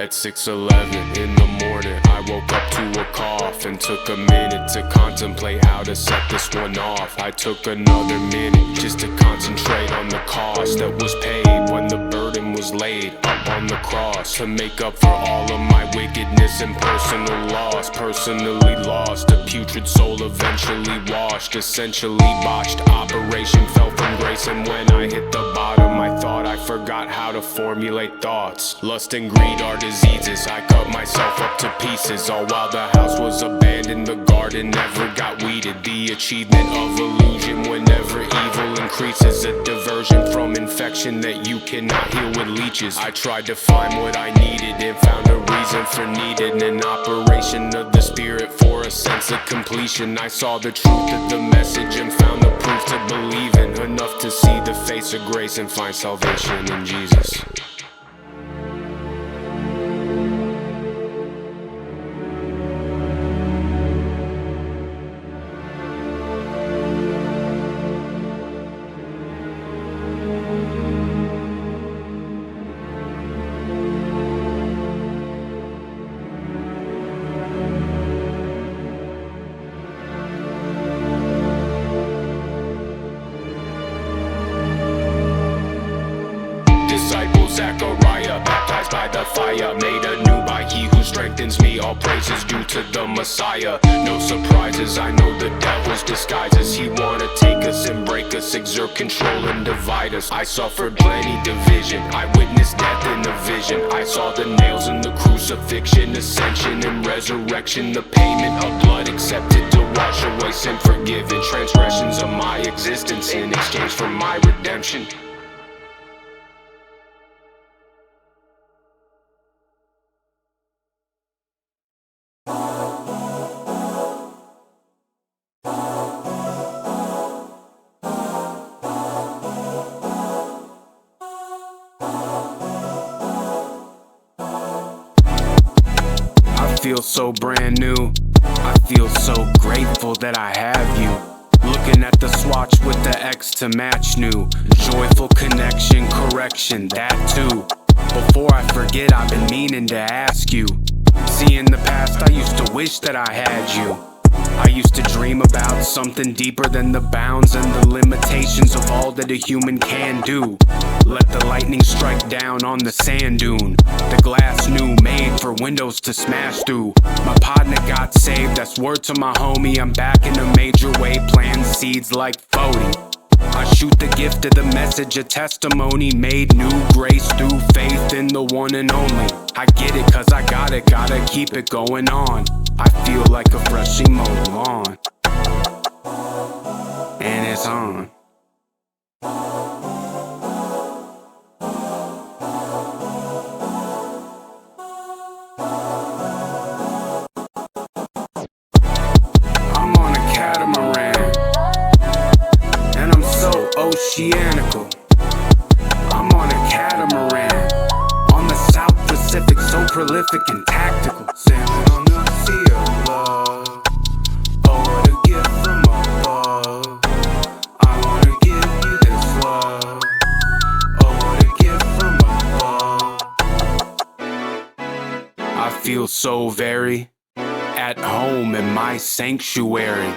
At 6:11 in the morning, I woke up to a cough and took a minute to contemplate how to set this one off. I took another minute just to concentrate on the cost that was paid when the burden was laid up on the cross, to make up for all of my wickedness and personal loss. Personally lost, a putrid soul eventually washed, essentially botched. Operation fell from grace, and when I hit the bottom, I thought I forgot how to formulate thoughts. Lust and greed are diseases. I cut myself up to pieces, all while the house was abandoned. The garden never got weeded. The achievement of illusion whenever evil increases, a diversion from infection that you cannot heal with leeches. I tried to find what I needed and found a reason for needing an operation of the spirit for a sense of completion. I saw the truth of the message and found the proof to believe in, enough to see the face of grace and find salvation in Jesus. Disciple Zachariah, baptized by the fire, made anew by he who strengthens me. All praises due to the Messiah. No surprises, I know the devil's disguises. He wanna take us and break us, exert control and divide us. I suffered plenty division, I witnessed death in a vision. I saw the nails in the crucifixion, ascension and resurrection. The payment of blood accepted to wash away sin, forgiven transgressions of my existence in exchange for my redemption. I feel so brand new. I feel so grateful that I have you. Looking at the swatch with the X to match new. Joyful connection, correction, that too. Before I forget, I've been meaning to ask you. See, in the past I used to wish that I had you. I used to dream about something deeper than the bounds and the limitations of all that a human can do. Let the lightning strike down on the sand dune. The glass new, made for windows to smash through. My partner got saved, that's word to my homie. I'm back in a major way, planting seeds like 40. I shoot the gift of the message, a testimony made new, grace through faith in the one and only. I get it cause I got it, gotta keep it going on. I feel like a freshly mowed lawn, and it's on. I'm on a catamaran, and I'm so oceanical. I'm on a catamaran, on the South Pacific, so prolific and tactical. Sailing on the sea of love, oh what a gift from above. I wanna give you this love, oh what a gift from above. I feel so very at home in my sanctuary.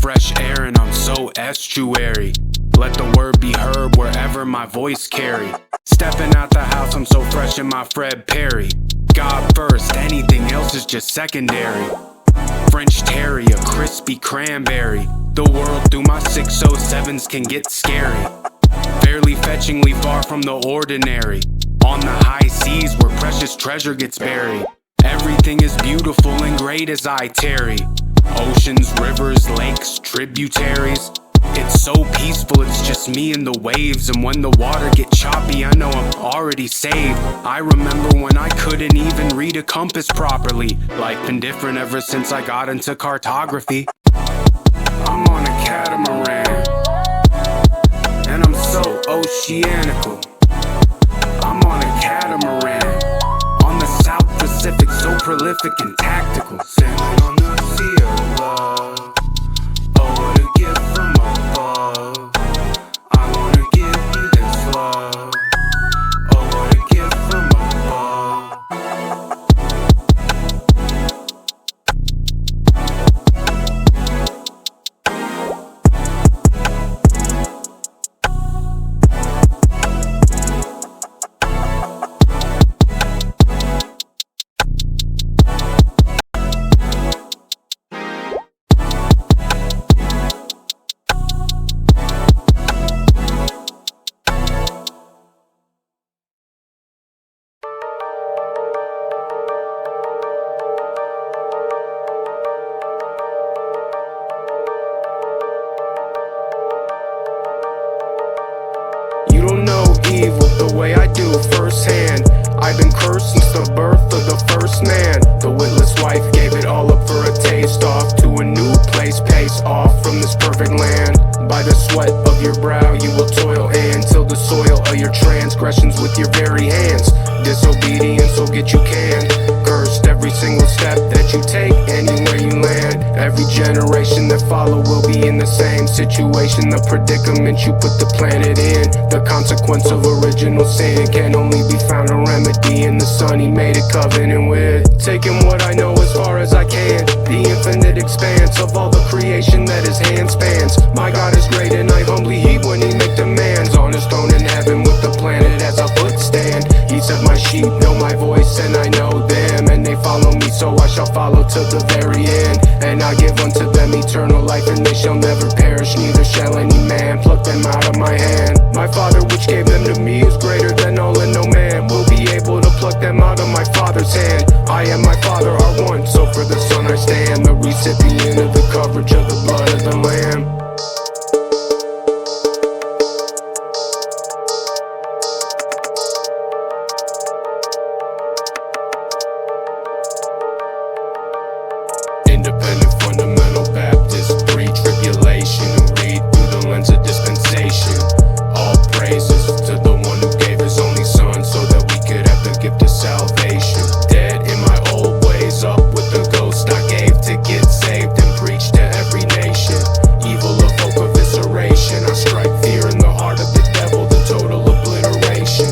Fresh air and I'm so estuary. Let the word be heard wherever my voice carry. Stepping out the house, I'm so fresh in my Fred Perry. God first, anything else is just secondary. French Terrier, crispy cranberry. The world through my 607s can get scary. Fairly fetchingly far from the ordinary. On the high seas where precious treasure gets buried. Everything is beautiful and great as I tarry. Oceans, rivers, lakes, tributaries. It's so peaceful, it's just me and the waves. And when the water get choppy, I know I'm already saved. I remember when I couldn't even read a compass properly. Life been different ever since I got into cartography. I'm on a catamaran, and I'm so oceanical. I'm on a catamaran, on the South Pacific, so prolific and tactical. Sailing on the sea of love, oh what a gift from above. I wanna give you this love, oh what a gift from above. knew firsthand. I've been cursed since the birth of the first man. The witless wife gave it all up for a taste. Off to a new place, pace off from this perfect land. By the sweat of your brow you will toil, and till the soil of your transgressions with your very hands. Disobedience will get you canned. Cursed every single step that you take, anywhere you land. Every generation that follow will be in the same situation. The predicament you put the planet in. The consequence of original sin can only be found a remedy in the Son He made a covenant with. Taking what I know as far as I can, the infinite expanse of all the creation that His hand spans. My God is great and I humbly heed when He make demands. On His throne in heaven with the planet as a footstand. He said my sheep know my voice and I know them, and they follow me, so I shall follow to the very end. And I give unto them eternal life, and they shall never perish, neither shall any man pluck them out of my hand. My Father which gave them to me is greater than all, and no man will be able to pluck them out of my Father's hand. I and my Father are one, so for the Son I stand, the recipient of the coverage of the blood of the Lamb. Independent, fundamental Baptist, pre-tribulation, who read through the lens of dispensation. All praises to the one who gave His only Son, so that we could have the gift of salvation. Dead in my old ways, up with the ghost I gave to get saved and preach to every nation. Evil evoke evisceration, I strike fear in the heart of the devil, the total obliteration.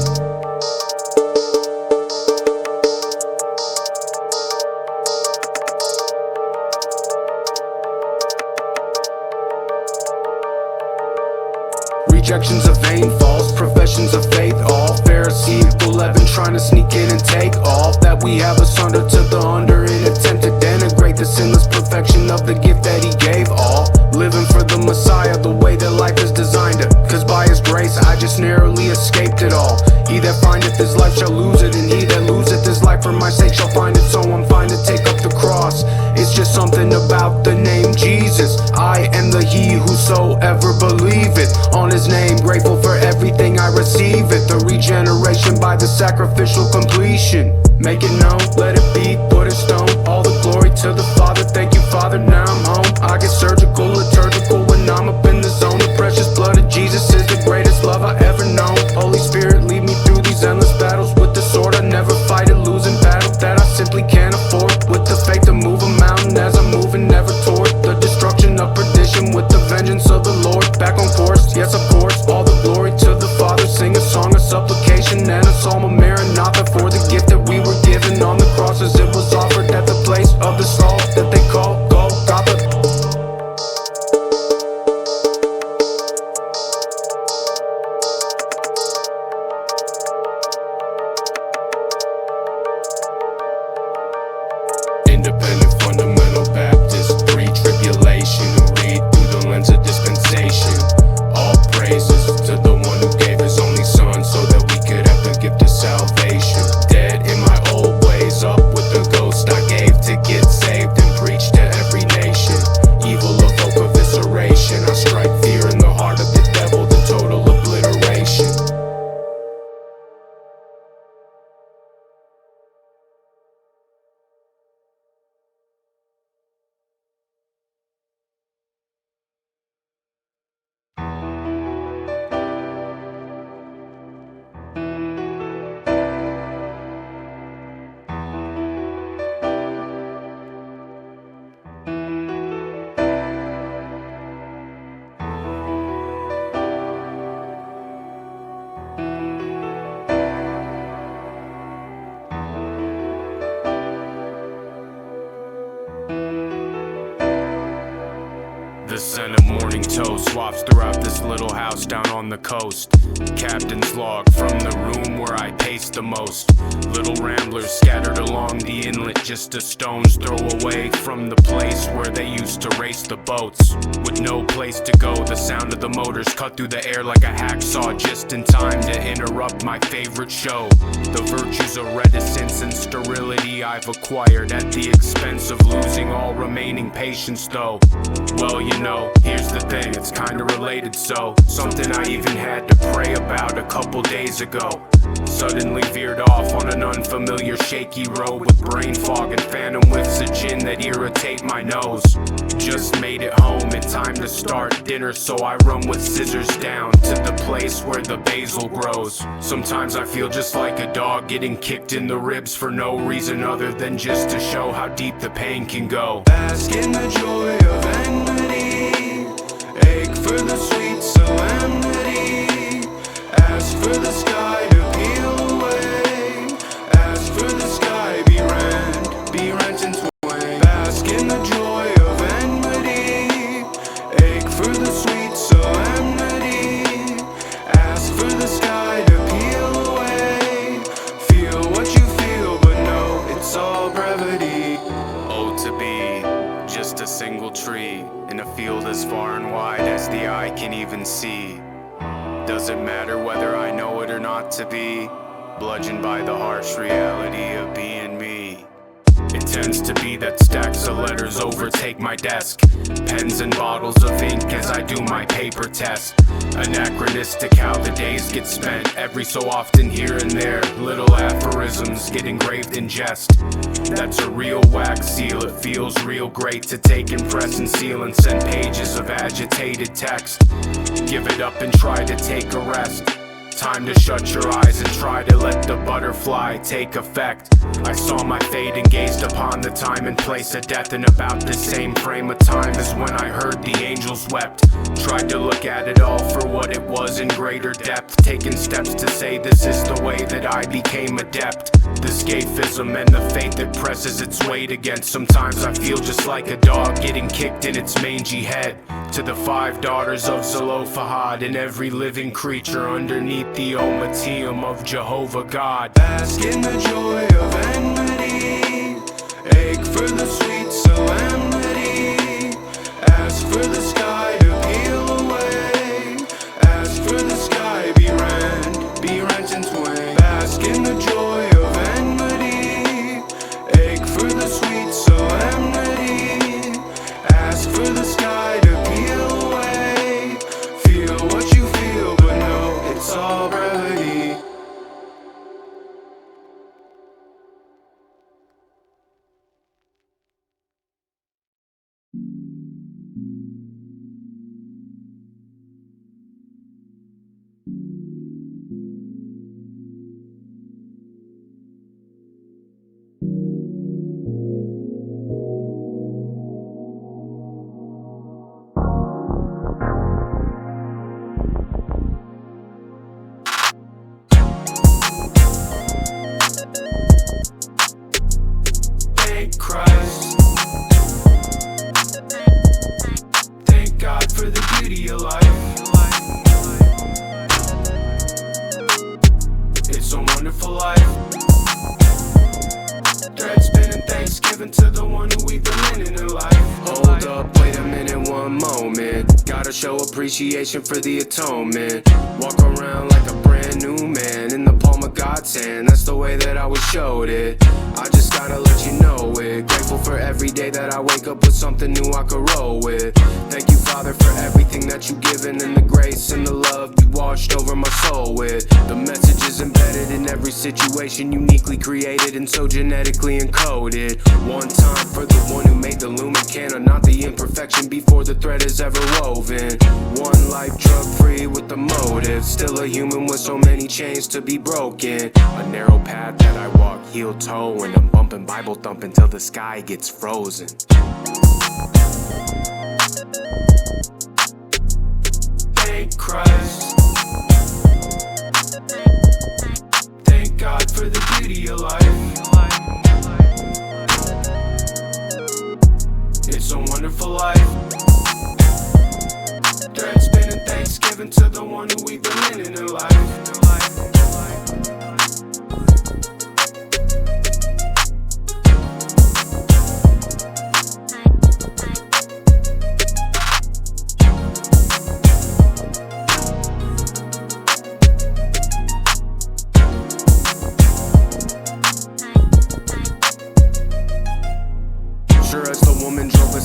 Rejections of vain, false professions of faith, all Pharisaical leaven trying to sneak in and take all that we have asunder to the under in attempt to denigrate the sinless perfection of the gift that He gave all. Living for the Messiah the way that life is designed it, cause by His grace I just narrowly escaped it all. He that findeth his life shall lose it, and he that loseth his life for my sake shall find it. So I'm fine to take up the cross. It's just something about the name Jesus. I am the He whosoever believeth on His name, grateful for everything I receive it. The regeneration by the sacrificial completion. Make it known, let it be, put in stone. All the glory to the Father, thank you Father, now I'm home. I get surgical, liturgical when I'm up in the zone. The precious blood of Jesus is the greatest love I ever known. Holy Spirit, lead me through these endless battles with the sword. I never fight a losing battle that I simply can't afford. With the faith to move a mountain as I'm moving, never toward the destruction of perdition. With the vengeance of the Lord, back on course, yes of course. All the glory to the Father, sing a song of supplication and a psalm of Maranatha for the gift that we were given on the cross as it was offered at the place of the skull that they call Golgotha. Independent, fundamental Baptist, pre-tribulation, who read through the lens of dispensation. All praises to the one who gave His only Son, so that we could have the gift of salvation. Dead in my old ways, up with the ghost I gave to get saved and preach to every nation. Evil evoke evisceration, I strike fear in the heart of the devil, the total obliteration. The scent of morning toast wafts throughout this little house down on the coast. Captain's log from the room where I pace the most. Little ramblers scattered along the inlet, just a stone's throw away from the place where they used to race the boats. With no place to go, the sound of the motors cut through the air like a hacksaw, just in time to interrupt my favorite show. The virtues of reticence and sterility I've acquired at the expense of losing all remaining patience though. Well, you know, here's the thing, it's kinda related, so something I even had to pray about a couple days ago. Suddenly veered off on an unfamiliar shaky road with brain fog and phantom whiffs of gin that irritate my nose. Just made it home in time to start dinner, so I run with scissors down to the place where the basil grows. Sometimes I feel just like a dog getting kicked in the ribs for no reason other than just to show how deep the pain can go. Bask in the joy of enmity, ache for the sweet solemnity, ask for the sky to peel away, ask for the sky be rent in twain. Bask in the joy of enmity, ache for the sweet solemnity, ask for the sky to peel away, feel what you feel but know it's all brevity. Oh, to be just a single tree in a field as far and wide as the eye can even see. Doesn't matter whether I know it or not to be bludgeoned by the harsh reality of being me. It tends to be that stacks of letters overtake my desk, pens and bottles of ink as I do my paper test. Anachronistic how the days get spent, every so often here and there little aphorisms get engraved in jest. That's a real wax seal, it feels real great to take and press and seal and send pages of agitated text. Give it up and try to take a rest. Time to shut your eyes and try to let the butterfly take effect. I saw my fate and gazed upon the time and place of death in about the same frame of time as when I heard the angels wept. Tried to look at it all for what it was in greater depth, taking steps to say this is the way that I became adept. The scaphism and the fate that presses its weight against. Sometimes I feel just like a dog getting kicked in its mangy head. To the 5 daughters of Zelophehad and every living creature underneath the Ometeum of Jehovah God. Bask in the joy of enmity, ache for the sweet solemnity, ask for the sky to peel away, ask for the sky be rent in twain. Bask in the joy of enmity, ache for the sweet solemnity, ask for the sky to peel away, feel what you feel but know it's all brevity. Thank Christ. Thank God for the beauty of life. It's a wonderful life. Thread spinning Thanksgiving to the one who we've been living in life. Hold up, wait a minute, one moment. Gotta show appreciation for the atonement. Walk around like a brand new man in the palm of God's hand. That's the way that I was showed it. I just gotta let you know it. Grateful for every day that I wake up with something new I could roll with. Thank you, Father, for everything that you've given and the grace and the love you washed over my soul with. The message is embedded in every situation, uniquely created and so genetically encoded. One time for the one who made the lumen canon, not the imperfection before the thread is ever woven. One life drug free with the motive, still a human with so many chains to be broken. A narrow path that I walk heel toe, and I'm bumping Bible thumping till the sky gets frozen. Thank Christ. Thank God for the beauty of life. It's a wonderful life. Thread spinning Thanksgiving to the one who we've been living in life.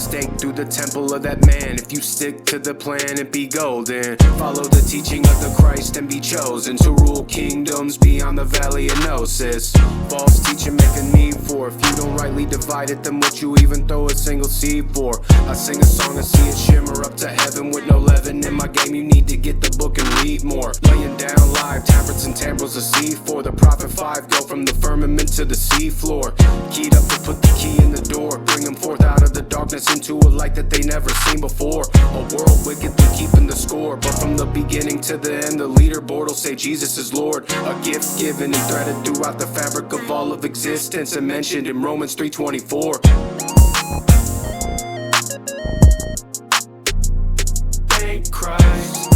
stake through the temple of that man. If you stick to the plan and be golden, follow the teaching of the Christ and be chosen to rule kingdoms beyond the valley of Gnosis. False teaching make a need for. If you don't rightly divide it, then what you even throw a single seed for? I sing a song and see it shimmer up to heaven with no leaven in my game. You need to get the book and read more. Laying down live tabrets and timbrels of C4. The prophet 5 go from the firmament to the seafloor. Keyed up to put the key in the door, bring them forth out of the darkness into a light that they never seen before. A world wickedly keeping the score, but from the beginning to the end, the leaderboard will say Jesus is Lord. A gift given and threaded throughout the fabric of all of existence and mentioned in Romans 3:24. Thank Christ.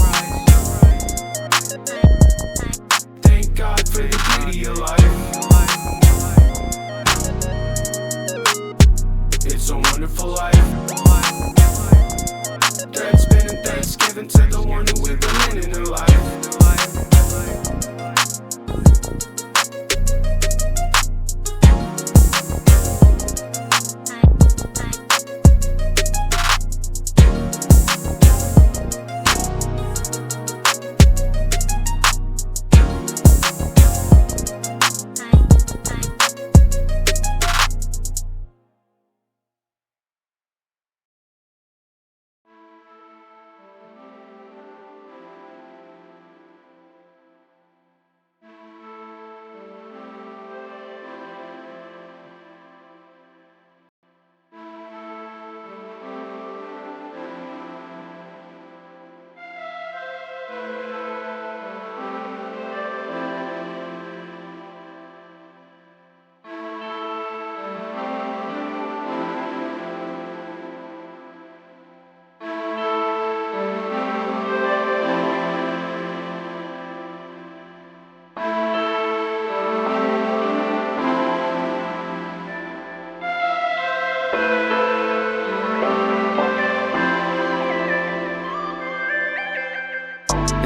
Thank God for the beauty of life. It's a wonderful life. Thread spinning Thanksgiving to the one who with the linen in life.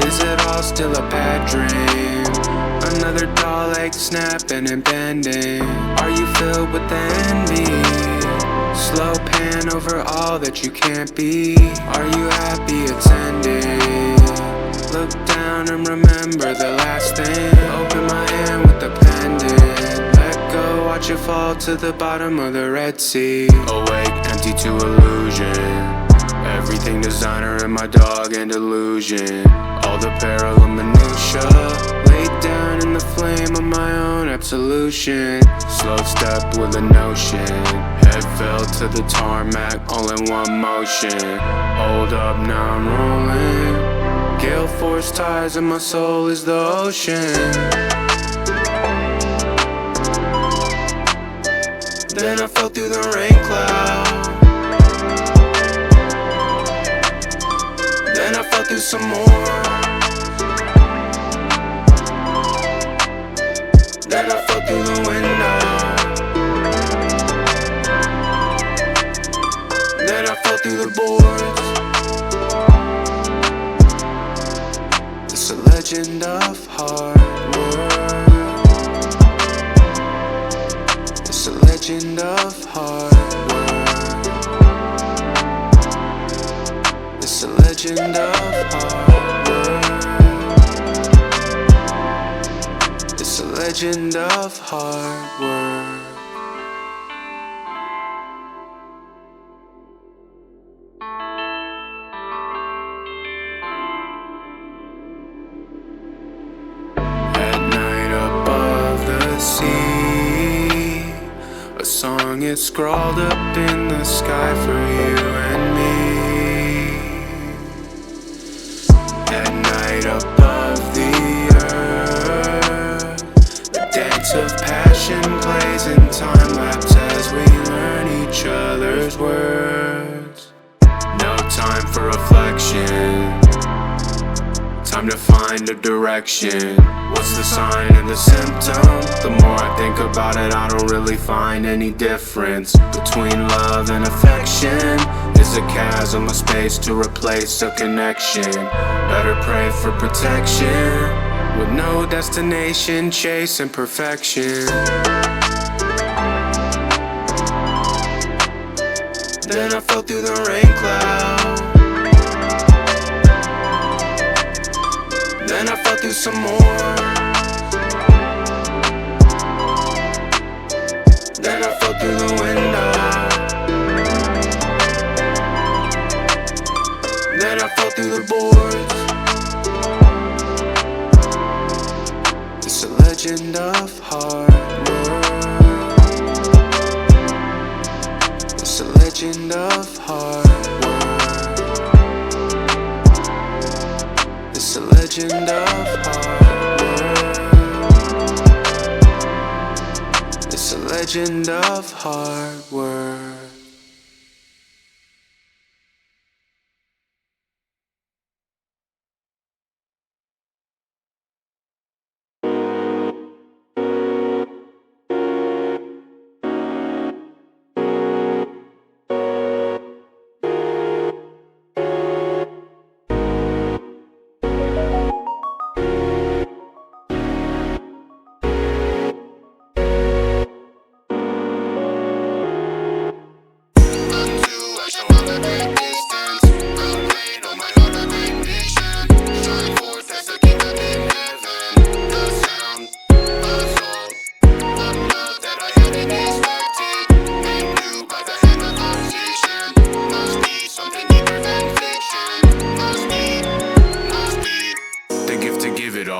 Is it all still a bad dream? Another doll egg snapping and bending. Are you filled with envy? Slow pan over all that you can't be. Are you happy attending? Look down and remember the last thing. Open my hand with the pendant. Let go, watch it fall to the bottom of the Red Sea. Awake, empty to illusion. Everything designer and my dog and illusion. All the parallel minutia, laid down in the flame of my own absolution. Slow step with a notion, head fell to the tarmac all in one motion. Hold up, now I'm rolling. Gale force ties and my soul is the ocean. Then I fell through the rain cloud. Then I fell through some more. Then I fell through the window. Then I fell through the boards. It's a legend of hard work. It's a legend of hard work. It's a legend of hard work. It's a legend of hard work. At night above the sea, a song is scrawled up in the sky for you and me. At night above the earth, the dance of passion plays in time-lapse as we learn each other's words. No time for reflection, time to find a direction. What's the sign and the symptom? The more I think about it, I don't really find any difference between love and affection. Is a chasm, a space to replace a connection. Better pray for protection, with no destination, chasing perfection. Then I fell through the rain cloud. Then I fell through some more. Then I fell through the window. Then I fell through the boards. It's a legend of hard work. It's a legend of hard work. It's a legend of hard work. It's a legend of hard work.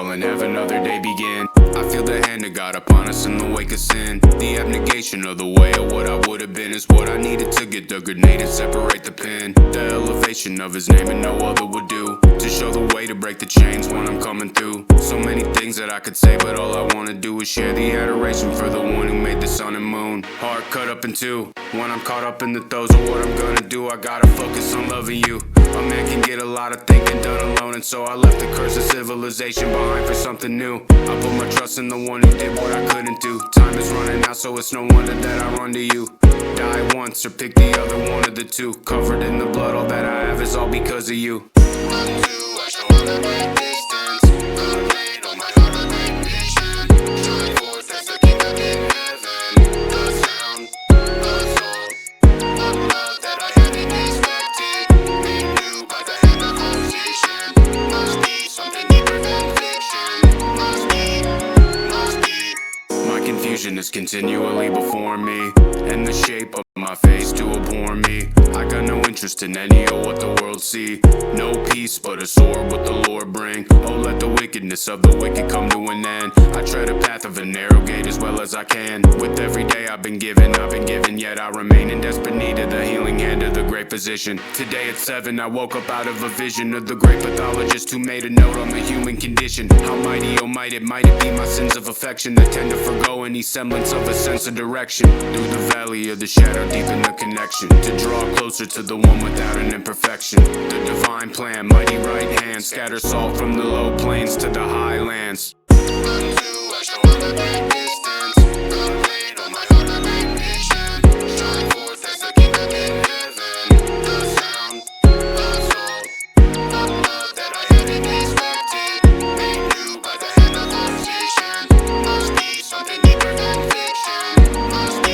And have another day begin. I feel the hand of God upon us in the wake of sin. The abnegation of the way of what I would have been is what I needed to get the grenade and separate the pin. The elevation of his name and no other would do, to show the way to break the chains when I'm coming through. So many things that I could say, but all I wanna do is share the adoration for the one who made the sun and moon. Heart cut up in two. When I'm caught up in the throes of what I'm gonna do, I gotta focus on loving you. A man can get a lot of thinking done alone, and so I left the curse of civilization behind for something new. I put my trust in the one who did what I couldn't do. Time is running out, so it's no wonder that I run to you. Die once or pick the other one of the two. Covered in the blood, all that I have is all because of you. I show all the great distance. God made all my heart a great mission. Shine forth as the kingdom in heaven. The sound, the soul, one love that I hadn't expected. Made new by the hand of position. Must be something deeper than fiction. Must be. My confusion is continually before me, and the shape of my face to abhor me. I got no interest in any of what the world see. No peace but a sword what the Lord bring. Oh, let the wickedness of the wicked come to an end. I tread a path of a narrow gate as well as I can. With every day I've been given, yet I remain in desperate need of the healing hand of the great physician. Today at 7 I woke up out of a vision of the great pathologist who made a note on the human condition. How mighty, oh might it be my sins of affection that tend to forgo any semblance of a sense of direction. Through the valley of the shadow, deepen the connection, to draw closer to the one without an imperfection. The divine plan, mighty right hand, scatter salt from the low plains to the highlands. I show all the great distance. God made all my heart a great mission. Shine forth as the kingdom in heaven. The sound, the soul, one love that I hadn't expected. Made new by the hand of position. Must be something deeper than fiction. Must be.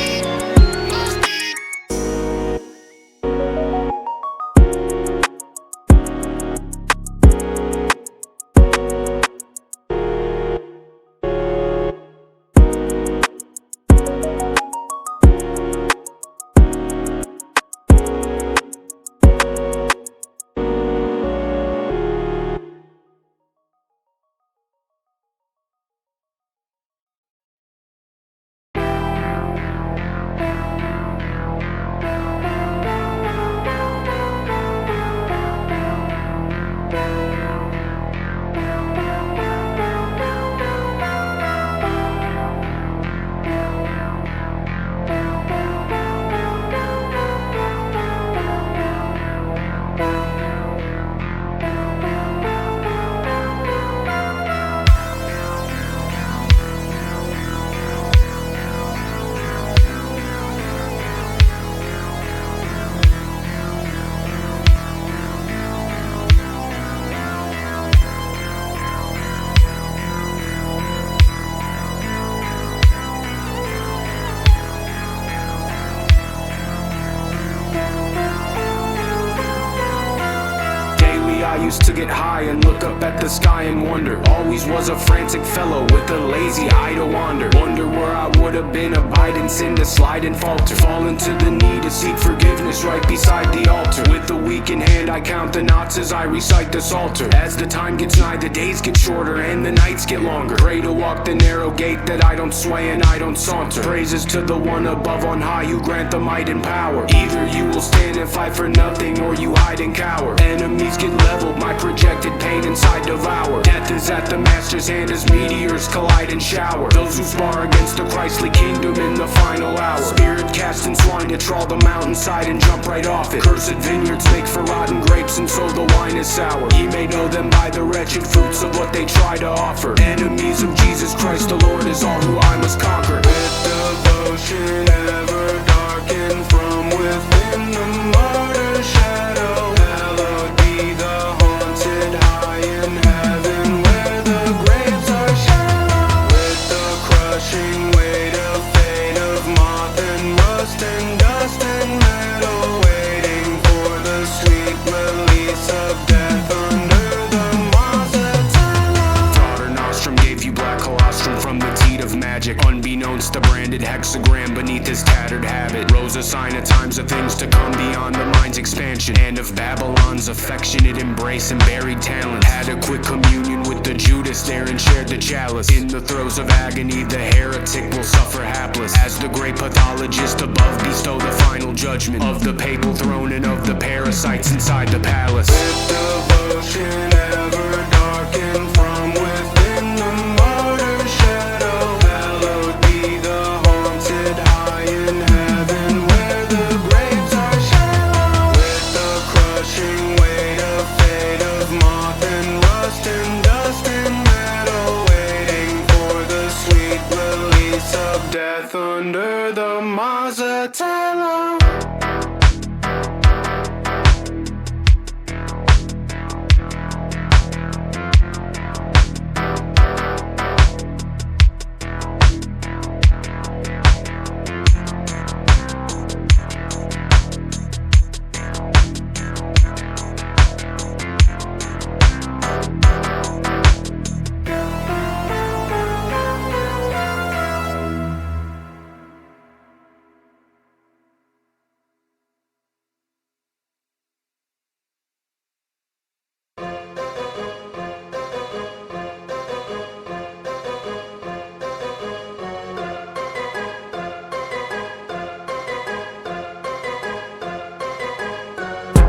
used to get high and look up at the sky and wonder. Always was a frantic fellow with a lazy eye to wander. Wonder where I would have been, abide in sin to slide and falter. Fall into the need to seek forgiveness right beside the altar. With the week in hand I count the knots as I recite the psalter. As the time gets nigh, the days get shorter and the nights get longer. Pray to walk the narrow gate that I don't sway and I don't saunter. Praises to the one above on high who grant the might and power. Either you will stand and fight for nothing, or you hide and cower. Enemies get leveled, my projected pain inside devour. Death is at the master's hand as meteors collide and shower. Those who spar against the Christly kingdom in the final hour. Spirit cast in swine to trawl the mountainside and jump right off it. Cursed vineyards make for rotten grapes, and so the wine is sour. Ye may know them by the wretched fruits of what they try to offer. Enemies of Jesus Christ the Lord is all who I must conquer. With devotion ever darkened from within the martyr's shadow. Hallowed be the haunted high in heaven where the graves are shallow. With the crushing weight of fate, of moth and rust and dust and metal, waiting for the sweet release of death under the Mazzatella. Daughter Nostrum gave you black colostrum from the teat of magic. Unbeknownst the branded hexagram beneath his tattered habit. Rose a sign of times of things to come beyond the mind's expansion, and of Babylon's affectionate embrace and buried talents. Had a quick communion with the Judas there and shared the chalice. In the throes of agony the heretic will suffer hapless, as the great pathologist above bestow the final judgment of the papal throne and of the parasites inside the palace. With devotion ever darkened from within the martyr's shadow. Hallowed be the haunted high in heaven where the graves are shallow. With the crushing weight of fate, of moth and rust and dust and metal, waiting for the sweet release of death under the Mazzatella.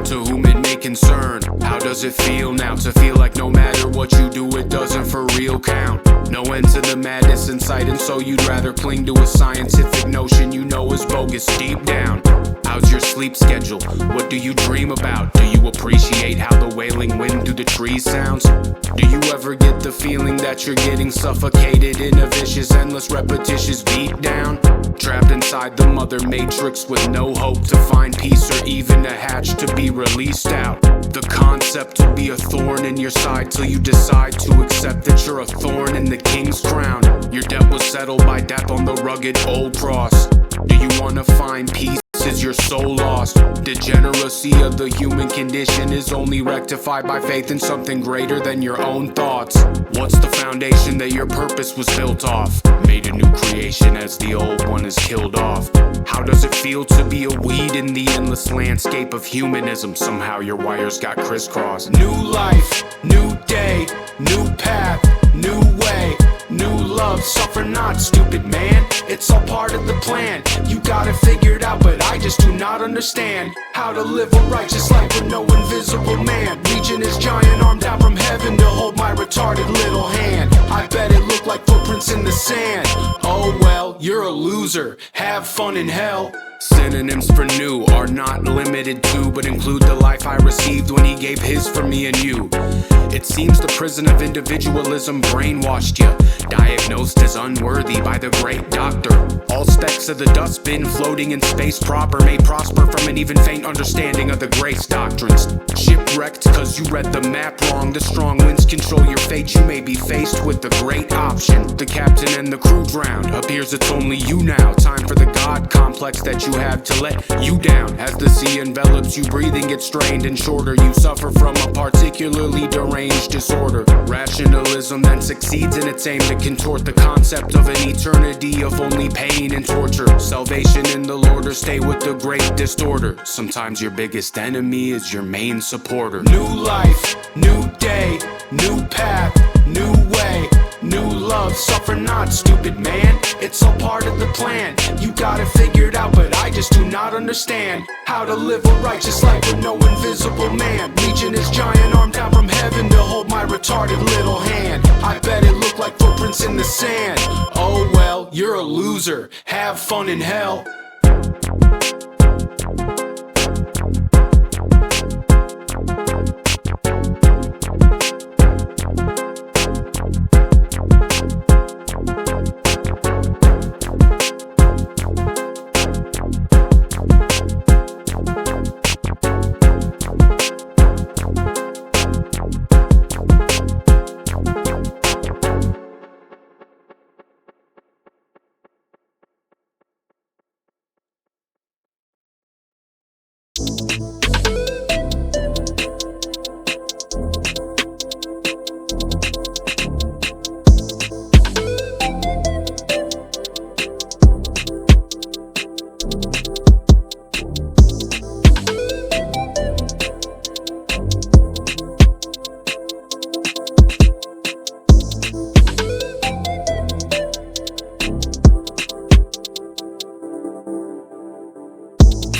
To whom it may concern, how does it feel now to feel like no matter what you do it doesn't for real count? No end to the madness in sight, and so you'd rather cling to a scientific notion you know is bogus deep down. How's your sleep schedule? What do you dream about? Do you appreciate how the wailing wind through the trees sounds? Do you ever get the feeling that you're getting suffocated in a vicious, endless, repetitious beat down? Trapped inside the mother matrix with no hope to find peace or even a hatch to be released out. The concept to be a thorn in your side till you decide to accept that you're a thorn in the king's crown. Your debt was settled by death on the rugged old cross. Do you wanna find peace? Is your soul lost? Degeneracy of the human condition is only rectified by faith in something greater than your own thoughts. What's the foundation that your purpose was built off? Made a new creation as the old one is killed off. How does it feel to be a weed in the endless landscape of humanism? Somehow your wires got crisscrossed. New life, new day, new path, new way, new love. Suffer not, stupid man, it's all part of the plan. You got it figured out, but I just do not understand how to live a righteous life with no invisible man. Reaching his giant arm down from heaven to hold my retarded little hand. I bet it looked like footprints in the sand. Oh well, you're a loser, have fun in hell. Synonyms for new are not limited to, but include the life I received when he gave his for me and you. It seems the prison of individualism brainwashed you, diagnosed as unworthy by the great doctor. All specks of the dustbin floating in space proper may prosper from an even faint understanding of the grace doctrines. Shipwrecked cause you read the map wrong. The strong winds control your fate. You may be faced with the great option. The captain and the crew drowned. Appears it's only you now. Time for the God complex that you have to let you down. As the sea envelops you, breathing gets strained and shorter. You suffer from a particularly deranged disorder. Rationalism then succeeds in its aim to contort the concept of an eternity of only pain and torture. Salvation in the Lord or stay with the great distorter. Sometimes your biggest enemy is your main supporter. New life, new day, new path, new way, new love. Suffer not, stupid man, it's all part of the plan. You got it figured out, but I just do not understand how to live a righteous life with no invisible man. Reaching his giant arm down from heaven to hold my retarded little hand. I bet it looked like footprints in the sand. Oh well, you're a loser, have fun in hell.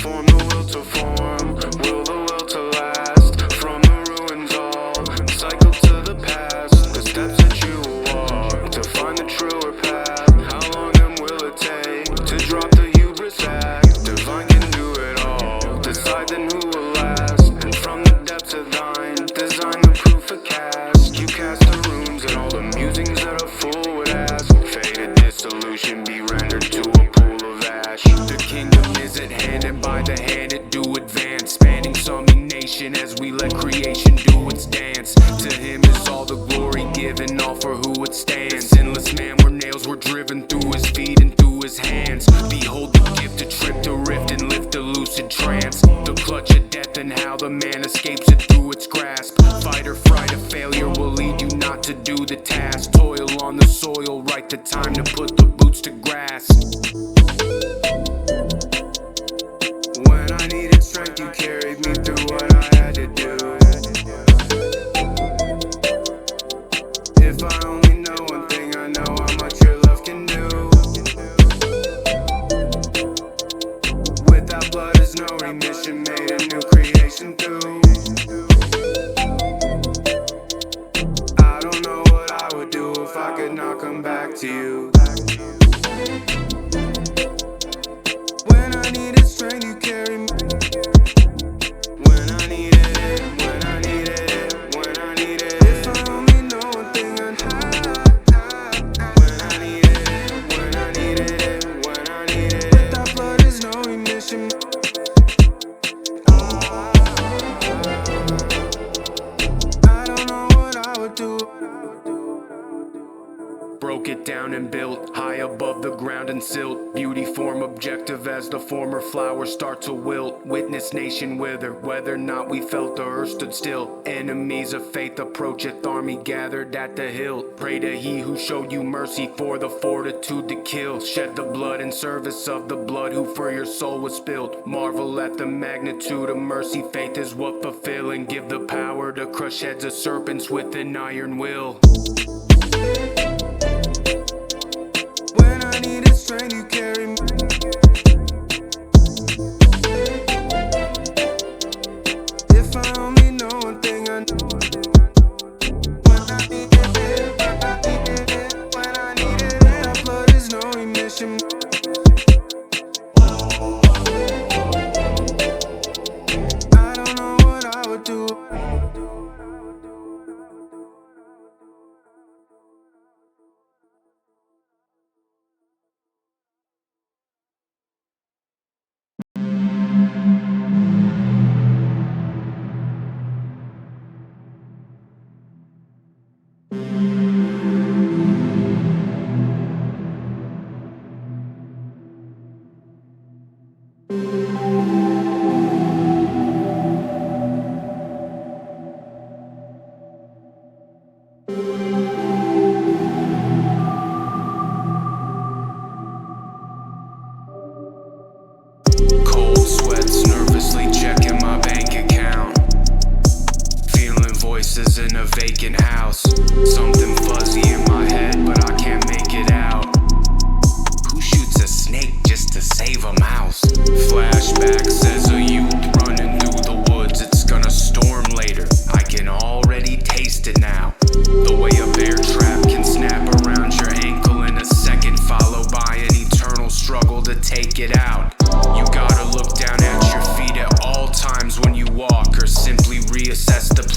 Form the will to form, will the will to last. From the ruins all, cycle to the past. The steps that you will walk, to find the truer path. How long then will it take, to drop the hubris act? Divine can do it all, decide then who will last. And from the depths of thine, design the proof of cast. You cast the runes and all the musings that a fool would ask. Faded dissolution be rendered to a pool of ash. The kingdom is at hand, and by the hand it do advance, spanning some nation as we let creation do its dance. To him is all the glory given, all for who it stands. Sinless man where nails were driven through his feet and through his hands. Behold the gift to trip the rift and lift a lucid trance. The clutch of death and how the man escapes it through its grasp. Fight or fright of failure will lead you not to do the task. Toil on the soil, right the time to put the boots to grass. When I needed strength, you carried me through what I had to do. If I only know one thing, I know how much your love can do. Without blood is no remission, made a new creation through. I don't know what I would do if I could not come back to you. When I needed strength, you carried me. When I needed it, when I needed it, when I needed it. If I only know one thing, I'd have. When I needed it, when I needed it, when I needed it. Without blood is no remission. I don't know what I would do. Broke it down and built high above the ground and silt. Beauty form objective as the former flowers start to wilt. Witness nation wither, whether or not we felt the earth stood still. Enemies of faith approacheth, army gathered at the hilt. Pray to he who showed you mercy for the fortitude to kill. Shed the blood in service of the blood who for your soul was spilled. Marvel at the magnitude of mercy, faith is what fulfill. And give the power to crush heads of serpents with an iron will. When I needed strength, you carried me. If I only know one thing, I know. When I needed it, when I needed it, when I needed it. Our blood is no remission. I don't know what I would do.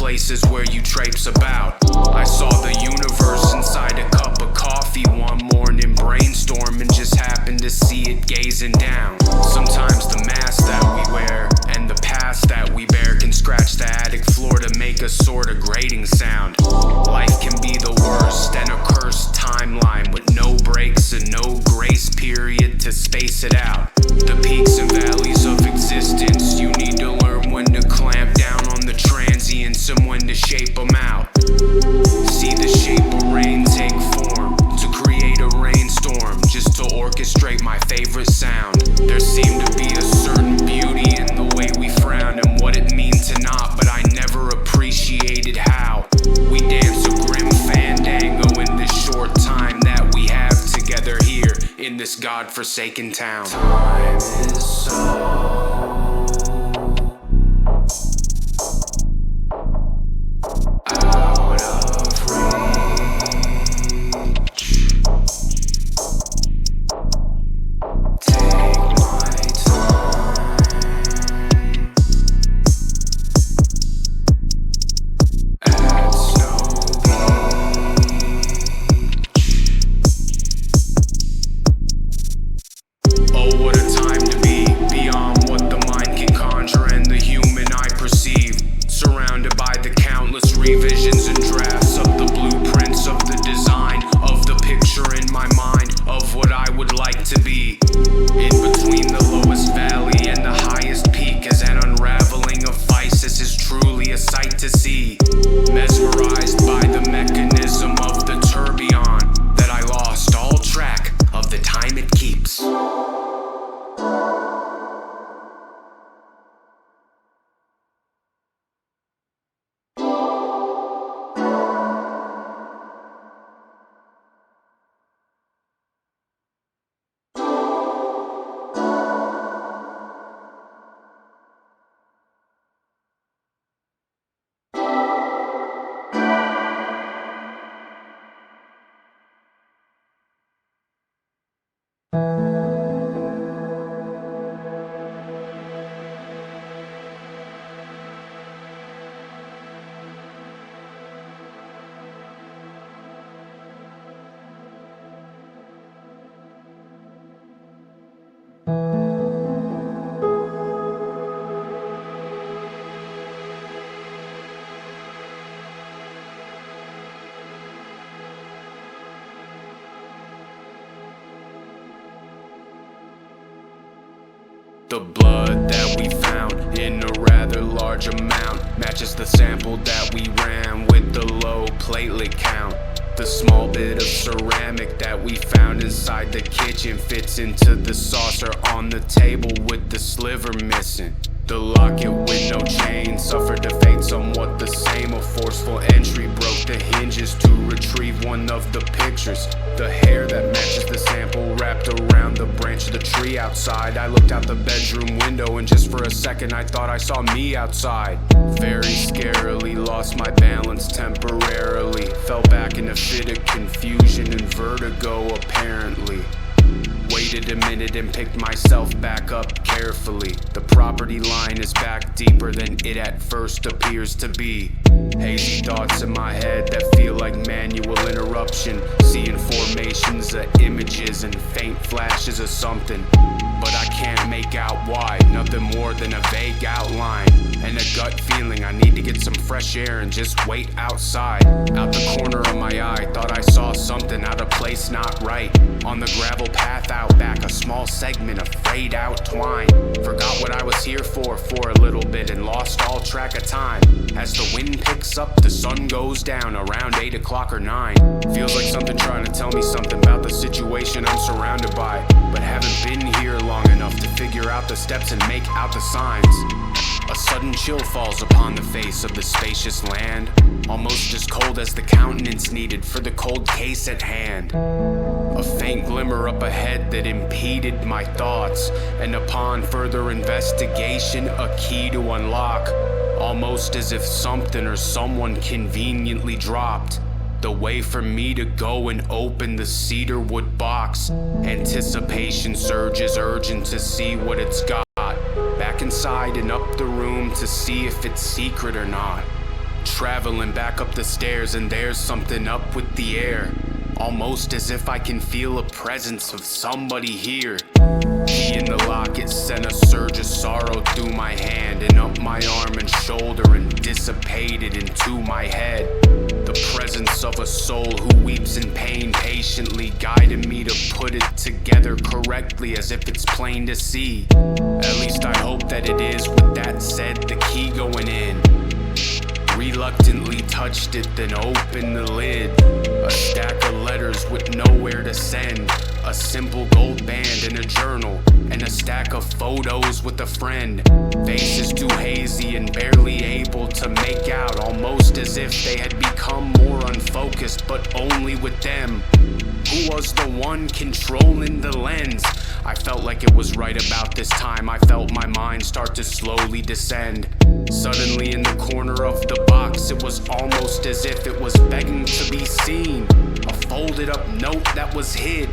places where you traipse about. I saw the universe inside a cup of coffee one morning, brainstorming, just happened to see it gazing down. Sometimes the mask that we wear and the past that we bear can scratch the attic floor to make a sort of grating sound. Life can be the worst and a cursed timeline with no breaks and no grace period to space it out. The peaks and valleys of existence, you need to learn when to clamp down on the transients and when to shape them out. See the shape of rain take form to create a rainstorm, just to orchestrate my favorite sound. There seemed to be a certain beauty in the way we frown and what it means to not, but I never appreciated how we dance a grim fandango in this short time that we have together here in this godforsaken town. Time is so out of reach. Take my time. At Snow Oh, what a time to be beyond what the mind can conjure and the human eye perceive. Surrounded by the countless revisions and drafts of the blueprints of the design of the picture in my mind of what I would like to be. In between the lowest valley and the highest peak is an unraveling of vices, is truly a sight to see. Mesmerized by the mechanism of the tourbillon that I lost all track of the time it keeps. The blood that we found in a rather large amount matches the sample that we ran with the low platelet count. The small bit of ceramic that we found inside the kitchen fits into the saucer on the table with the sliver missing. The locket with no chain suffered a fate somewhat the same. A forceful entry broke the hinges to retrieve one of the pictures. The hair that matches the sample wrapped around the branch of the tree outside. I looked out the bedroom window and just for a second I thought I saw me outside. Very scarily lost my balance temporarily. Fell back in a fit of confusion and vertigo apparently. Waited a minute and picked myself back up carefully. The property line is back deeper than it at first appears to be. Hazy thoughts in my head that feel like manual interruption. Seeing formations of images and faint flashes of something, but I can't make out why. Nothing more than a vague outline and a gut feeling I need to get some fresh air and just wait outside. Out the corner of my eye, thought I saw something out of place, not right. On the gravel path out back, a small segment of frayed out twine. Forgot what I was here for a little bit and lost all track of time. As the wind picks up, the sun goes down around 8 o'clock or 9. Feels like something trying to tell me something about the situation I'm surrounded by, but haven't been here long enough to figure out the steps and make out the signs. A sudden chill falls upon the face of the spacious land, almost as cold as the countenance needed for the cold case at hand. A faint glimmer up ahead that impeded my thoughts, and upon further investigation, a key to unlock, almost as if something or someone conveniently dropped the way for me to go and open the cedarwood box. Anticipation surges, urgent to see what it's got. Back inside and up the room to see if it's secret or not. Traveling back up the stairs, and there's something up with the air. Almost as if I can feel a presence of somebody here. Key in the lock, it sent a surge of sorrow through my hand and up my arm and shoulder and dissipated into my head. The presence of a soul who weeps in pain patiently guided me to put it together correctly as if it's plain to see. At least I hope that it is. With that said, the key going in. Reluctantly touched it, then opened the lid. A stack of letters with nowhere to send. A simple gold band and a journal. And a stack of photos with a friend. Faces too hazy and barely able to make out. Almost as if they had become more unfocused, but only with them. Who was the one controlling the lens? I felt like it was right about this time. I felt my mind start to slowly descend. Suddenly in the corner of the box, it was almost as if it was begging to be seen. A folded up note that was hid.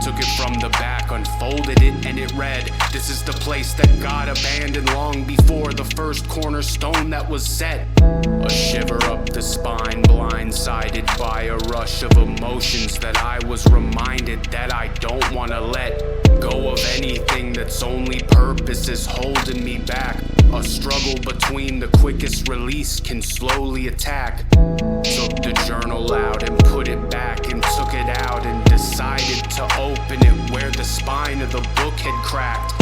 Took it from the back, unfolded it, and it read, "This is the place that God abandoned long before the first cornerstone that was set." A shiver up the spine, blindsided by a rush of emotions that I was reminded that I don't want to let go of anything that's only purpose is holding me back. A struggle between the quickest release can slowly attack. Took the journal out and put it back and took it out and decided to open it where the spine of the book had cracked.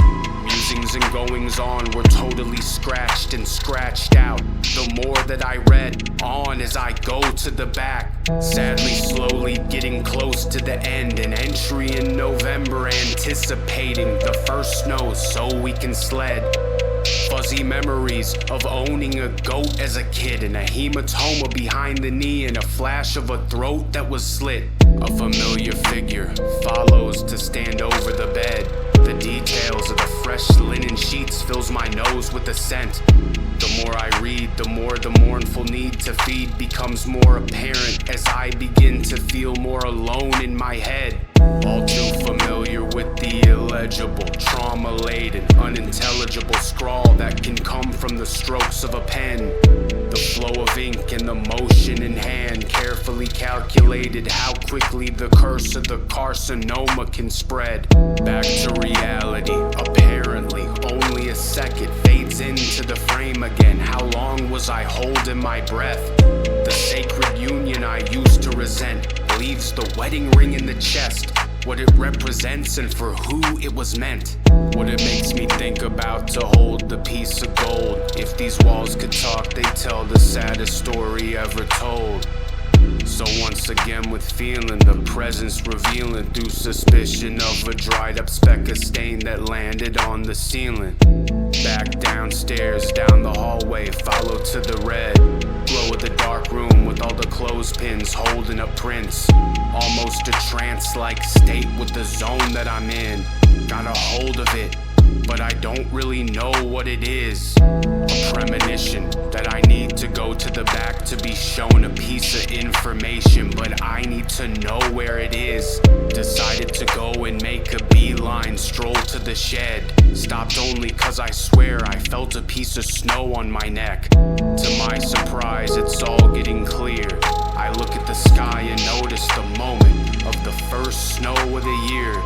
Musings and goings on were totally scratched and scratched out. The more that I read on as I go to the back, sadly slowly getting close to the end. An entry in November anticipating the first snow so we can sled. Fuzzy memories of owning a goat as a kid, and a hematoma behind the knee and a flash of a throat that was slit. A familiar figure follows to stand over the bed. The details of the fresh linen sheets fills my nose with the scent. The more I read, the more the mournful need to feed becomes more apparent as I begin to feel more alone in my head. All too familiar with the illegible, trauma-laden, unintelligible scrawl that can come from the strokes of a pen. The flow of ink and the motion in hand, carefully calculated how quickly the curse of the carcinoma can spread. Back to reality, apparently only a second fades into the frame again. How long was I holding my breath? The sacred union I used to resent leaves the wedding ring in the chest. What it represents and for who it was meant. What it makes me think about to hold the piece of gold. If these walls could talk, they tell the saddest story ever told. So once again with feeling the presence revealing through suspicion of a dried up speck of stain that landed on the ceiling. Back downstairs, down the hallway, follow to the red glow of the dark room with all the clothespins holding up prints. Almost a trance-like state with the zone that I'm in. Got a hold of it, but I don't really know what it is. A premonition that I need to go to the back to be shown a piece of information, but I need to know where it is. Decided to go and make a beeline, stroll to the shed. Stopped only cause I swear I felt a piece of snow on my neck. To my surprise, it's all getting clear. I look at the sky and notice the moment of the first snow of the year.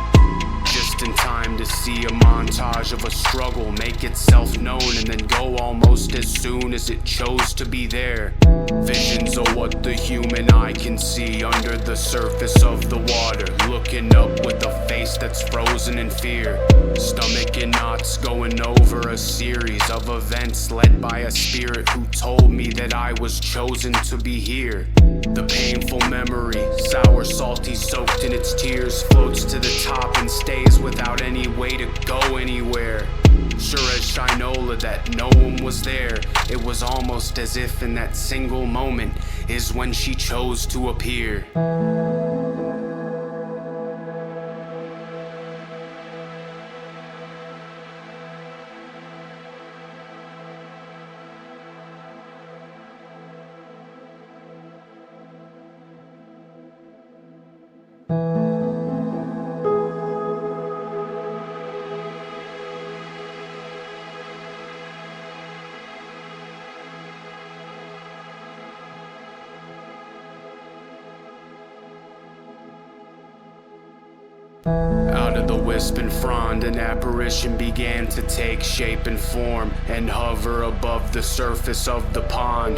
Just in time to see a montage of a struggle make itself known and then go almost as soon as it chose to be there. Visions of what the human eye can see under the surface of the water, looking up with a face that's frozen in fear. Stomach in knots going over a series of events led by a spirit who told me that I was chosen to be here. The painful memory, sour, salty, soaked in its tears, floats to the top and stays without any way to go anywhere. Sure as Shinola that no one was there, it was almost as if in that single moment is when she chose to appear. Out of the wisp and frond, an apparition began to take shape and form and hover above the surface of the pond.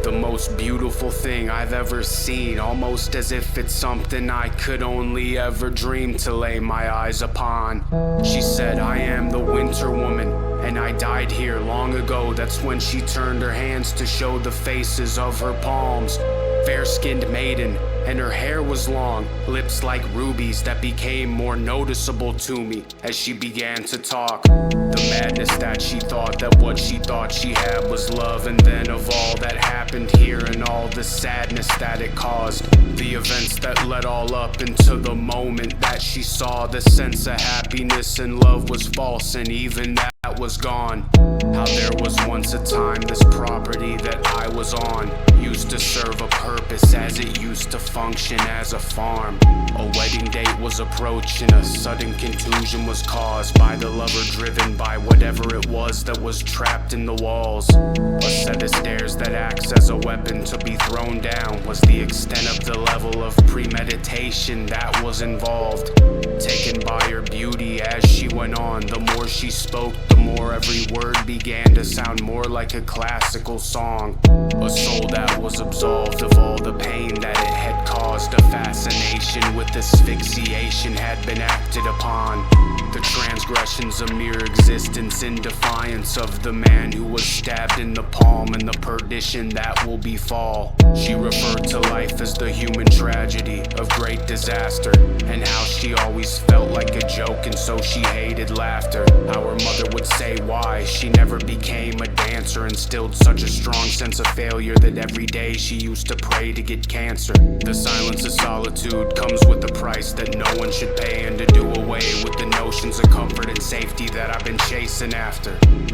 The most beautiful thing I've ever seen, almost as if it's something I could only ever dream to lay my eyes upon. She said, "I am the winter woman, and I died here long ago." That's when she turned her hands to show the faces of her palms. Fair-skinned maiden, and her hair was long, lips like rubies that became more noticeable to me as she began to talk. The madness that she thought that what she thought she had was love, and then of all that happened here and all the sadness that it caused, the events that led all up into the moment that she saw the sense of happiness and love was false, and even that was gone. How there was once a time this property that I was on used to serve a purpose, as it used to function as a farm. A wedding date was approaching, a sudden contusion was caused by the lover, driven by whatever it was that was trapped in the walls. A set of stairs that acts as a weapon to be thrown down was the extent of the level of premeditation that was involved. Taken by her beauty as she went on, the more she spoke, the more every word began to sound more like a classical song. A soul that was absolved of all the pain that it had caused. A fascination with asphyxiation had been acted upon. The transgressions of mere existence in defiance of the man who was stabbed in the palm, and the perdition that will befall. She referred to life as the human tragedy of great disaster, and how she always felt like a joke, and so she hated laughter. How her mother would say why she never became a dancer, instilled such a strong sense of failure that every day she used to pray to get cancer. The silence of solitude comes with a price that no one should pay, and to do away with the notions of comfort and safety that I've been chasing after.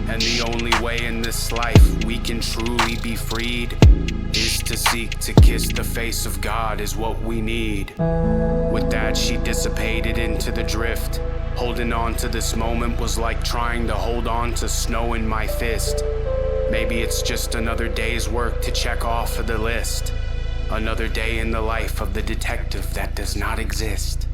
And the only way in this life we can truly be freed is to seek to kiss the face of God is what we need. With that, she dissipated into the drift. Holding on to this moment was like trying to hold on to snow in my fist. Maybe it's just another day's work to check off of the list. Another day in the life of the detective that does not exist.